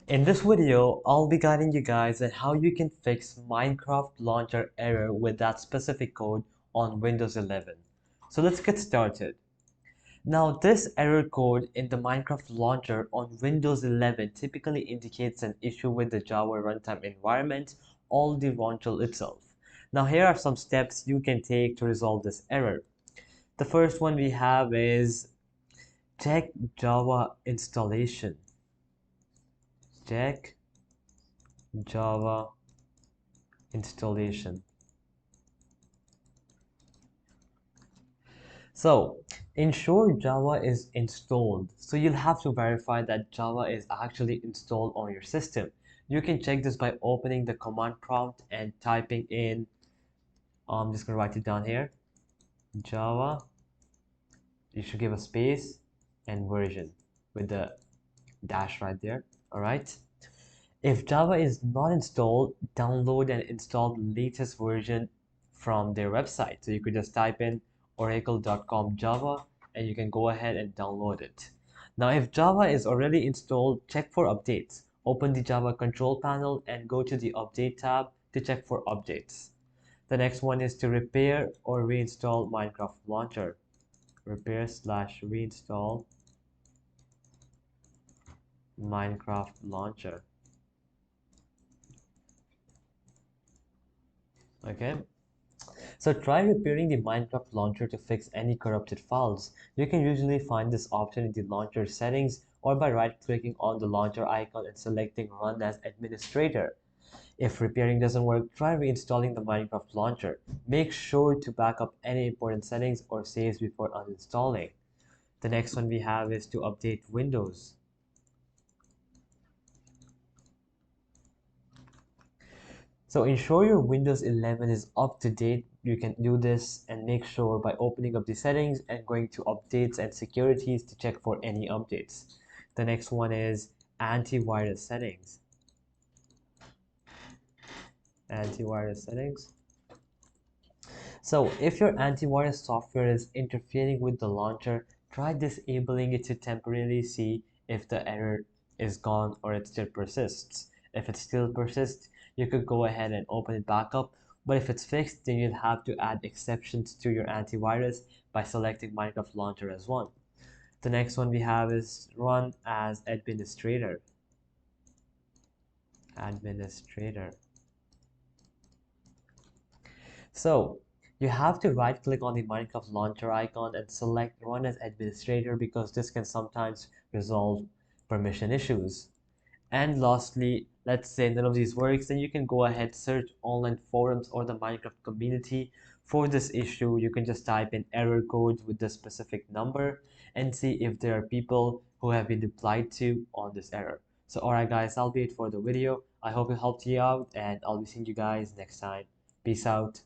In this video, I'll be guiding you guys on how you can fix Minecraft launcher error with that specific code on Windows 11. So let's get started. Now this error code in the Minecraft launcher on Windows 11 typically indicates an issue with the Java runtime environment or the launcher itself. Now here are some steps you can take to resolve this error. The first one we have is check Java installation. Check Java installation. So ensure Java is installed. So you'll have to verify that Java is actually installed on your system. You can check this by opening the command prompt and typing in, I'm just gonna write it down here, Java. You should give a space and version with the dash right there. All right. If Java is not installed, download and install the latest version from their website. So you could just type in oracle.com Java and you can go ahead and download it. Now, if Java is already installed, check for updates. Open the Java control panel and go to the update tab to check for updates. The next one is to repair or reinstall Minecraft launcher. Repair/reinstall Minecraft launcher. Okay, so try repairing the Minecraft launcher to fix any corrupted files. You can usually find this option in the launcher settings or by right-clicking on the launcher icon and selecting Run as Administrator. If repairing doesn't work, try reinstalling the Minecraft launcher. Make sure to back up any important settings or saves before uninstalling. The next one we have is to update Windows. So ensure your Windows 11 is up to date. You can do this and make sure by opening up the settings and going to updates and securities to check for any updates. The next one is antivirus settings. Antivirus settings. So if your antivirus software is interfering with the launcher, try disabling it to temporarily see if the error is gone or it still persists. If it still persists, you could go ahead and open it back up. But if it's fixed, then you'll have to add exceptions to your antivirus by selecting Minecraft Launcher as one. The next one we have is run as administrator. Administrator. So you have to right click on the Minecraft launcher icon and select run as administrator because this can sometimes resolve permission issues. And lastly, let's say none of these works, then you can go ahead, search online forums or the Minecraft community for this issue. You can just type in error codes with the specific number and see if there are people who have been replied to on this error. So alright guys, that'll be it for the video. I hope it helped you out and I'll be seeing you guys next time. Peace out.